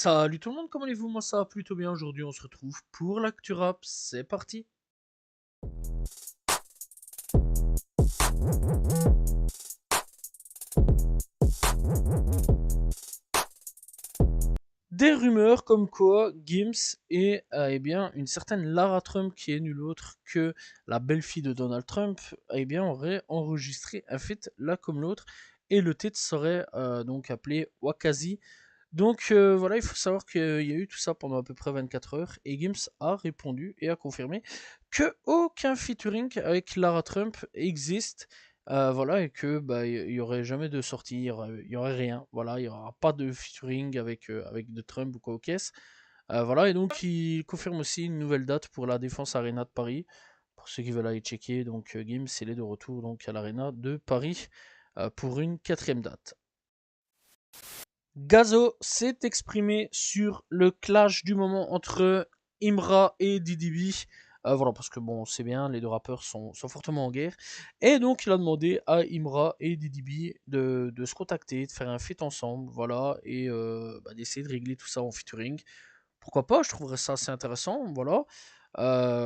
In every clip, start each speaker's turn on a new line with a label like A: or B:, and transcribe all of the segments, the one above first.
A: Salut tout le monde, comment allez-vous? Moi ça va plutôt bien. Aujourd'hui on se retrouve pour l'actu rap, c'est parti. Des rumeurs comme quoi Gims et eh bien une certaine Lara Trump, qui est nulle autre que la belle-fille de Donald Trump, eh bien aurait enregistré un feat l'un comme l'autre, et le titre serait donc appelé Wakazi. Donc voilà, il faut savoir qu'il y a eu tout ça pendant à peu près 24 heures, et Gims a répondu et a confirmé que aucun featuring avec Lara Trump existe. Voilà, et que bah il y aurait jamais de sortie, il y aurait rien. Voilà, il y aura pas de featuring avec de Trump ou quoi au caisse. Voilà, et donc il confirme aussi une nouvelle date pour la Défense Arena de Paris. Pour ceux qui veulent aller checker, donc Gims il est de retour donc à l'Arena de Paris pour une quatrième date. Gazo s'est exprimé sur le clash du moment entre Imra et DDB. Voilà, parce que bon, c'est bien, les deux rappeurs sont fortement en guerre. Et donc, il a demandé à Imra et DDB de se contacter, de faire un feat ensemble, voilà, et d'essayer de régler tout ça en featuring. Pourquoi pas, je trouverais ça assez intéressant, voilà.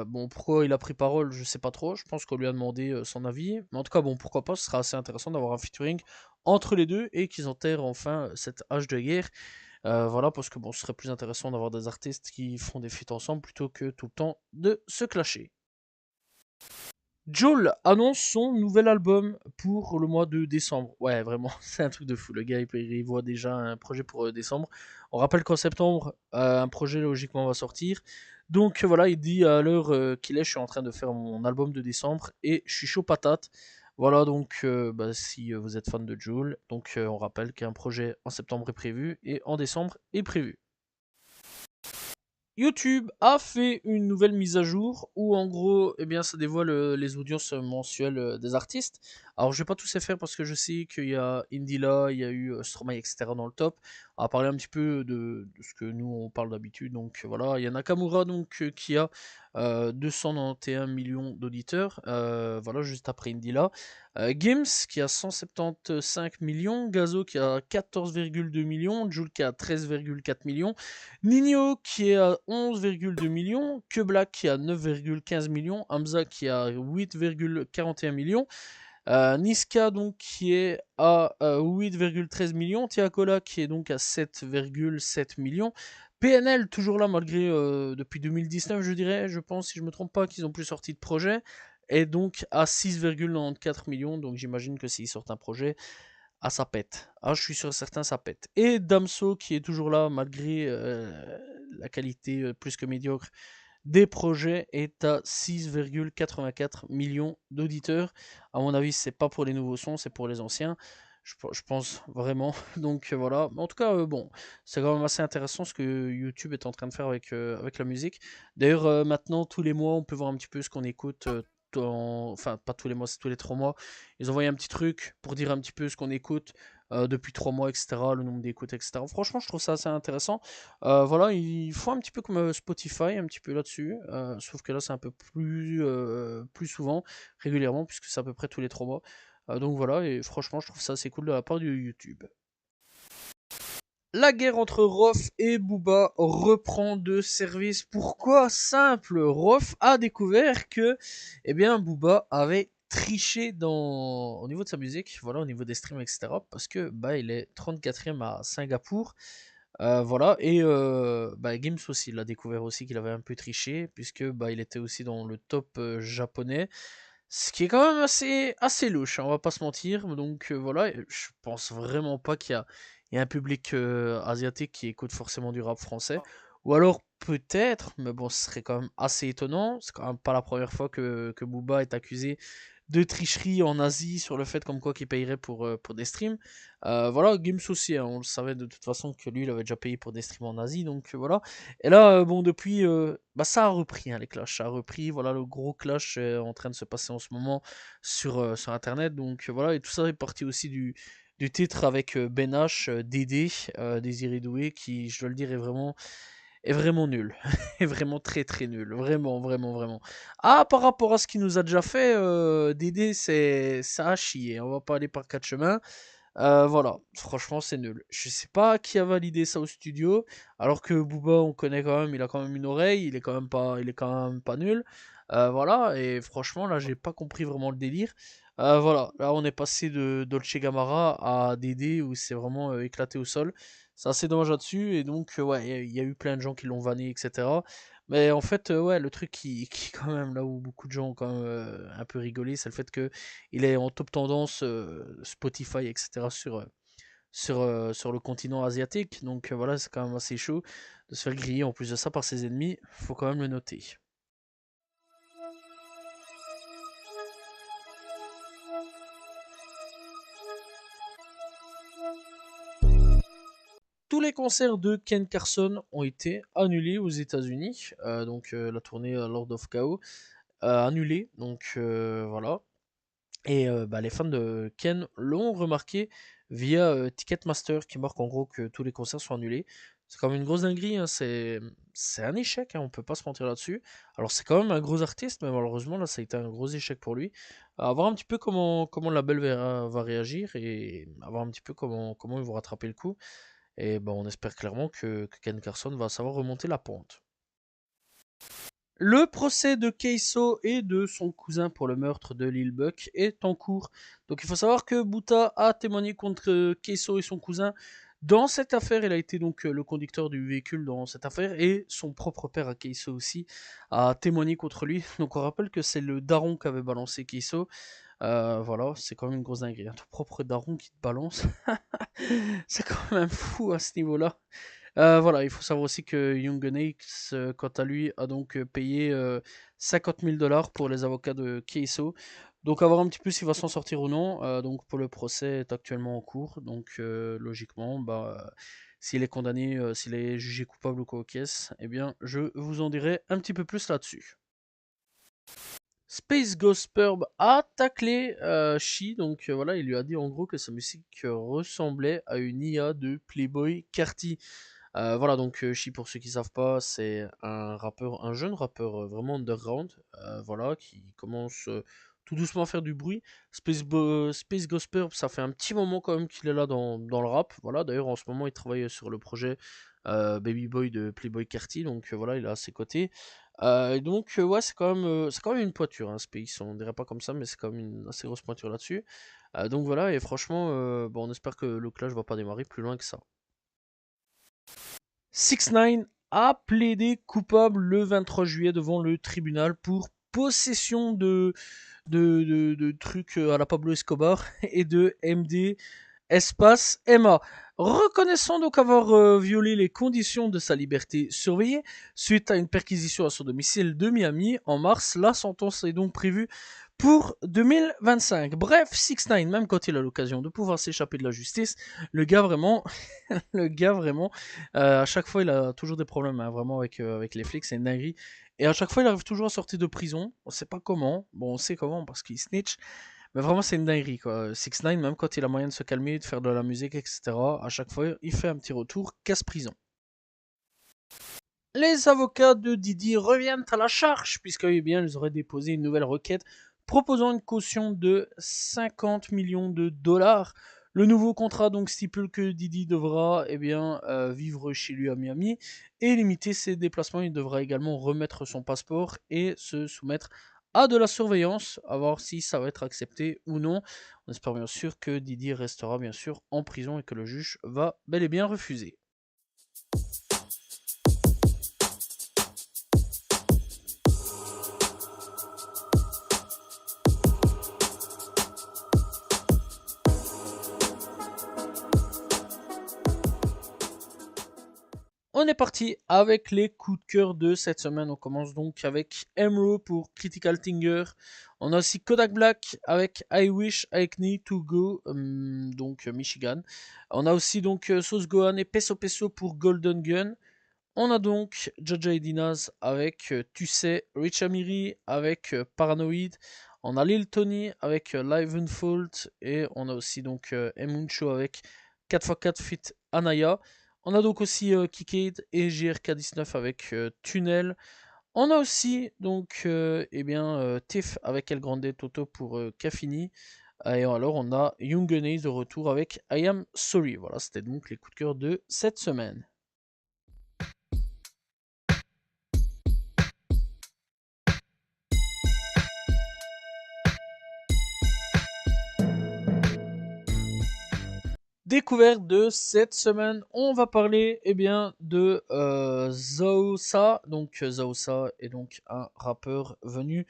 A: Bon, pourquoi il a pris parole, je sais pas trop. Je pense qu'on lui a demandé son avis. Mais en tout cas, bon, pourquoi pas, ce sera assez intéressant d'avoir un featuring entre les deux et qu'ils enterrent enfin cette hache de guerre. Voilà, parce que bon, ce serait plus intéressant d'avoir des artistes qui font des feats ensemble plutôt que tout le temps de se clasher. Joel annonce son nouvel album pour le mois de décembre. Ouais, vraiment, c'est un truc de fou. Le gars, il voit déjà un projet pour décembre. On rappelle qu'en septembre, un projet logiquement va sortir. Donc voilà, il dit à l'heure qu'il est, je suis en train de faire mon album de décembre et je suis chaud patate. Voilà, donc si vous êtes fan de Joel, donc on rappelle qu'un projet en septembre est prévu et en décembre est prévu. YouTube a fait une nouvelle mise à jour où en gros, eh bien, ça dévoile les audiences mensuelles des artistes. Alors, je vais pas tous les faire parce que je sais qu'il y a Indila, il y a eu Stromae, etc. dans le top. On va parler un petit peu de ce que nous on parle d'habitude. Donc voilà, il y a Nakamura donc qui a 291 millions d'auditeurs. Voilà, juste après Indila. Gims qui a 175 millions, Gazo qui a 14,2 millions, Jul qui a 13,4 millions. Nino qui est à 11,2 millions, Que Black qui a 9,15 millions, Hamza qui a 8,41 millions, Niska donc qui est à 8,13 millions, Tiakola qui est donc à 7,7 millions, PNL toujours là malgré depuis 2019 je dirais, je pense si je me trompe pas qu'ils ont plus sorti de projet, et donc à 6,94 millions, donc j'imagine que s'ils sortent un projet, ah, ça pète. Ah, je suis sûr certain, ça pète. Et Damso, qui est toujours là, malgré la qualité plus que médiocre des projets, est à 6,84 millions d'auditeurs. À mon avis, c'est pas pour les nouveaux sons, c'est pour les anciens. Je pense vraiment. Donc voilà. En tout cas, bon, c'est quand même assez intéressant ce que YouTube est en train de faire avec la musique. D'ailleurs, maintenant, tous les mois, on peut voir un petit peu ce qu'on écoute. Enfin, pas tous les mois, c'est tous les 3 mois. Ils envoient un petit truc pour dire un petit peu ce qu'on écoute depuis 3 mois, etc., le nombre d'écoutes, etc. Franchement, je trouve ça assez intéressant. Voilà, il faut un petit peu comme Spotify, un petit peu là-dessus. Sauf que là, c'est un peu plus souvent, régulièrement, puisque c'est à peu près tous les 3 mois. Donc voilà, et franchement, je trouve ça assez cool de la part du YouTube. La guerre entre Rof et Booba reprend de service. Pourquoi? Simple. Rof a découvert que, eh bien, Booba avait triché au niveau de sa musique, voilà, au niveau des streams, etc. Parce que bah, il est 34e à Singapour. Voilà, et Gims aussi, il a découvert aussi qu'il avait un peu triché, puisque bah, il était aussi dans le top japonais. Ce qui est quand même assez louche, hein, on va pas se mentir. Donc voilà, je pense vraiment pas qu'il y a un public asiatique qui écoute forcément du rap français. Ou alors peut-être, mais bon, ce serait quand même assez étonnant. C'est quand même pas la première fois que Booba est accusé de tricherie en Asie sur le fait comme quoi qu'il payerait pour des streams. Voilà, Gims aussi, hein, on le savait de toute façon que lui, il avait déjà payé pour des streams en Asie, donc voilà. Et là, bon, depuis, ça a repris, hein, les clashs, ça a repris, voilà, le gros clash est en train de se passer en ce moment sur Internet, donc voilà, et tout ça est parti aussi du titre avec Ben H, Dédé, Désiré Doué, qui, je dois le dire, est vraiment nul. Est vraiment très très nul. Vraiment, vraiment, vraiment. Ah, par rapport à ce qu'il nous a déjà fait, Dédé, ça a chié. On va pas aller par quatre chemins. Voilà, franchement, c'est nul. Je sais pas qui a validé ça au studio, alors que Booba, on connaît quand même, il a quand même une oreille, il est quand même pas nul. Voilà, et franchement, là, j'ai pas compris vraiment le délire. Voilà, là, on est passé de Dolce Gabbana à Dédé, où c'est vraiment éclaté au sol. C'est assez dommage là-dessus, et donc, ouais, il y a eu plein de gens qui l'ont vanné, etc. Mais en fait, ouais, le truc qui, quand même, là où beaucoup de gens ont quand même un peu rigolé, c'est le fait que il est en top tendance Spotify, etc. sur le continent asiatique. Donc voilà, c'est quand même assez chaud de se faire griller en plus de ça par ses ennemis. Faut quand même le noter. Tous les concerts de Ken Carson ont été annulés aux États-Unis. Donc la tournée Lord of Chaos annulée. Donc voilà. Et bah, les fans de Ken l'ont remarqué via Ticketmaster qui marque en gros que tous les concerts sont annulés. C'est quand même une grosse dinguerie, hein, c'est un échec, hein, on peut pas se mentir là-dessus. Alors c'est quand même un gros artiste, mais malheureusement là ça a été un gros échec pour lui. À voir un petit peu comment le label va réagir et à voir un petit peu comment ils vont rattraper le coup. Et ben, on espère clairement que Ken Carson va savoir remonter la pente. Le procès de Keiso et de son cousin pour le meurtre de Lil Buck est en cours. Donc il faut savoir que Buta a témoigné contre Keiso et son cousin dans cette affaire. Il a été donc le conducteur du véhicule dans cette affaire et son propre père à Keiso aussi a témoigné contre lui. Donc on rappelle que c'est le daron qui avait balancé Keiso. Voilà, c'est quand même une grosse dinguerie, hein. Ton propre daron qui te balance, c'est quand même fou à ce niveau-là. Voilà, il faut savoir aussi que Young X, quant à lui, a donc payé 50 000 dollars pour les avocats de Keiso. Donc, à voir un petit peu s'il va s'en sortir ou non. Donc, pour le procès est actuellement en cours. Donc, logiquement, bah, s'il est condamné, s'il est jugé coupable ou quoi aux caisses, eh bien, je vous en dirai un petit peu plus là-dessus. Space Ghost Purb a taclé Shi, donc voilà, il lui a dit en gros que sa musique ressemblait à une IA de Playboy Carti. Voilà, donc Shi, pour ceux qui savent pas, c'est un rappeur, un jeune rappeur vraiment underground, voilà, qui commence tout doucement à faire du bruit. Space Ghost ça fait un petit moment quand même qu'il est là dans le rap. Voilà, d'ailleurs en ce moment il travaille sur le projet Baby Boy de Playboy Carti, donc voilà, il est à ses côtés. Et donc ouais, c'est quand même une pointure, hein, Space, on dirait pas comme ça, mais c'est quand même une assez grosse pointure là-dessus. Donc voilà, et franchement, bon, on espère que le clash va pas démarrer plus loin que ça. 6ix9ine a plaidé coupable le 23 juillet devant le tribunal pour possession de trucs à la Pablo Escobar et de MD espace MA. Reconnaissant donc avoir violé les conditions de sa liberté surveillée suite à une perquisition à son domicile de Miami en mars, la sentence est donc prévue pour 2025. Bref, 6ix9ine, même quand il a l'occasion de pouvoir s'échapper de la justice, le gars vraiment, le gars vraiment, à chaque fois il a toujours des problèmes, hein, vraiment avec les flics, c'est une dinguerie. Et à chaque fois il arrive toujours à sortir de prison, on sait pas comment, bon on sait comment parce qu'il snitch, mais vraiment, c'est une dinguerie, quoi. 6ix9ine, même quand il a moyen de se calmer, de faire de la musique, etc., à chaque fois, il fait un petit retour, casse-prison. Les avocats de Didi reviennent à la charge, puisque eh bien, ils auraient déposé une nouvelle requête proposant une caution de 50 millions de dollars. Le nouveau contrat donc stipule que Didi devra vivre chez lui à Miami et limiter ses déplacements. Il devra également remettre son passeport et se soumettre à de la surveillance, à voir si ça va être accepté ou non. On espère bien sûr que Didi restera bien sûr en prison et que le juge va bel et bien refuser. On est parti avec les coups de cœur de cette semaine. On commence donc avec Emro pour Critical Thinger. On a aussi Kodak Black avec I Wish I Need to Go, donc Michigan. On a aussi donc Sauce Gohan et Peso Peso pour Golden Gun. On a donc Jaja et Dinaz avec Tu sais, Rich Amiri avec Paranoid. On a Lil Tony avec Live Unfold. Et on a aussi donc Emuncho avec 4x4 Fit Anaya. On a donc aussi Kikade et JRK19 avec Tunnel. On a aussi donc Tiff avec El Grande Toto pour Cafini. Et alors on a Young Gunny de retour avec I Am Sorry. Voilà, c'était donc les coups de cœur de cette semaine. Découverte de cette semaine, on va parler de Zaosa. Donc Zaosa est donc un rappeur venu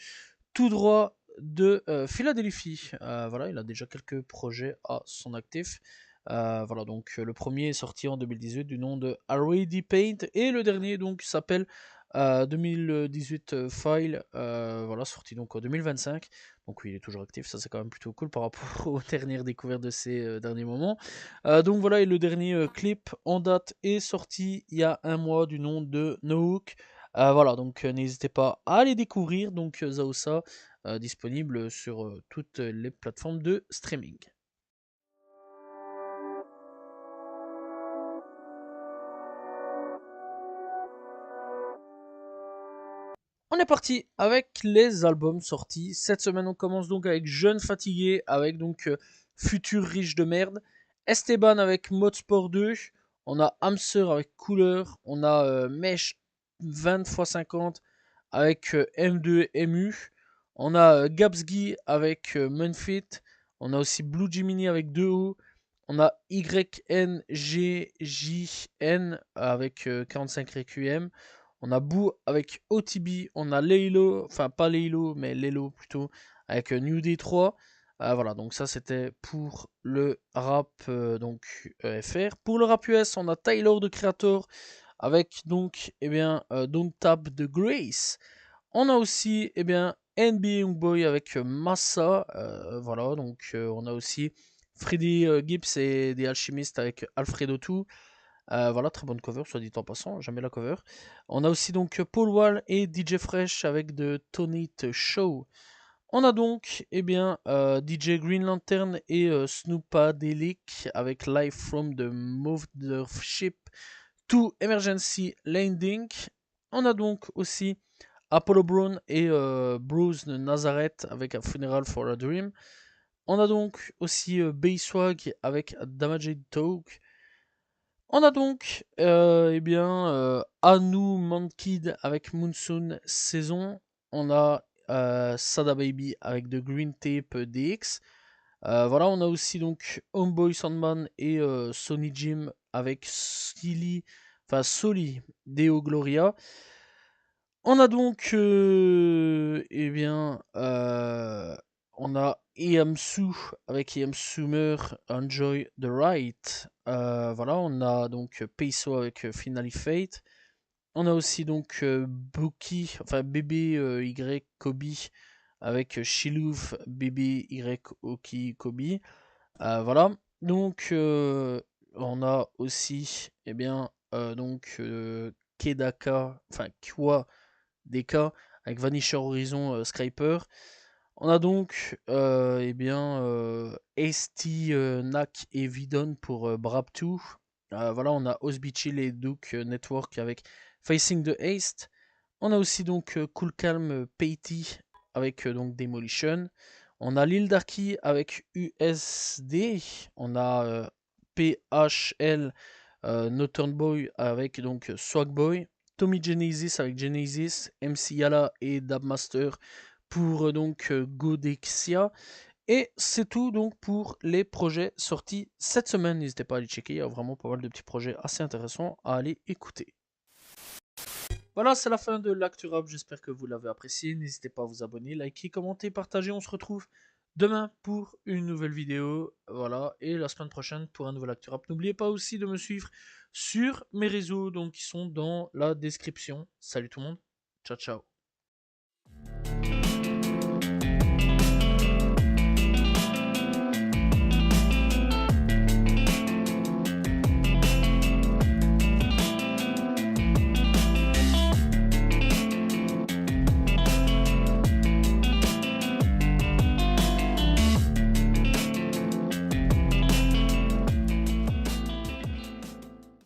A: tout droit de Philadelphie. Voilà, il a déjà quelques projets à son actif. Voilà, donc le premier est sorti en 2018 du nom de Already Paint et le dernier donc s'appelle 2018 File. Voilà, sorti donc en 2025. Donc oui, il est toujours actif, ça c'est quand même plutôt cool par rapport aux dernières découvertes de ces derniers moments. Donc voilà, et le dernier clip en date est sorti il y a un mois du nom de No Hook. Voilà, donc n'hésitez pas à aller découvrir donc Zaosa, disponible sur toutes les plateformes de streaming. On est parti avec les albums sortis. Cette semaine, on commence donc avec Jeune Fatigué, avec donc Futur Riche de Merde. Esteban avec Mode Sport 2. On a Hamster avec Couleur. On a Mesh 20x50 avec M2 MU. On a Gapsgy avec Munfit. On a aussi Blue Jiminy avec 2O. On a YNGJN avec 45 RQM. On a Boo avec OTB. On a Laylo, enfin pas Laylo, mais Lelo plutôt, avec New D3. Voilà, donc ça c'était pour le rap FR. Pour le rap US, on a Tyler de Creator avec donc Don't Tap the Grace. On a aussi NBA Youngboy avec Massa. Voilà, donc on a aussi Freddy Gibbs et The Alchemist avec Alfredo 2. Voilà, très bonne cover, soit dit en passant, j'aime bien la cover. On a aussi donc Paul Wall et DJ Fresh avec de Tonite Show. On a donc DJ Green Lantern et Snoopadelic avec Live from the Mothership to Emergency Landing. On a donc aussi Apollo Brown et Bruce Nazareth avec A Funeral for a Dream. On a donc aussi Bayswag avec Damaged Dog. On a donc Anu Mankid avec Monsoon Saison. On a Sada Baby avec The Green Tape DX. Voilà, on a aussi donc Homeboy Sandman et Sony Jim avec Soli Deo Gloria. On a donc on a Iamsu avec Iamsumer Enjoy the Ride. Voilà, on a donc Peiso avec Finally Fate. On a aussi donc Buki, enfin Bébé Y Kobe avec Shilouf Bébé Y Oki Kobe. Voilà, donc on a aussi Kedaka, enfin Kwa Deka avec Vanisher Horizon Scraper. On a donc ST Nak et Vidon pour Brab2. Voilà, on a Osbichill et Duke Network avec Facing the Haste. On a aussi donc Cool Calm Patey avec donc Demolition. On a Lil Darky avec USD. On a PHL Northern Boy avec donc Swag Boy. Tommy Genesis avec Genesis. MC Yala et Dabmaster pour Godexia. Et c'est tout donc pour les projets sortis cette semaine. N'hésitez pas à aller checker, il y a vraiment pas mal de petits projets assez intéressants à aller écouter. Voilà, c'est la fin de l'Actu Rap. J'espère que vous l'avez apprécié. N'hésitez pas à vous abonner, liker, commenter, partager. On se retrouve demain pour une nouvelle vidéo. Voilà, et la semaine prochaine pour un nouvel Actu Rap. N'oubliez pas aussi de me suivre sur mes réseaux donc, qui sont dans la description. Salut tout le monde. Ciao, ciao.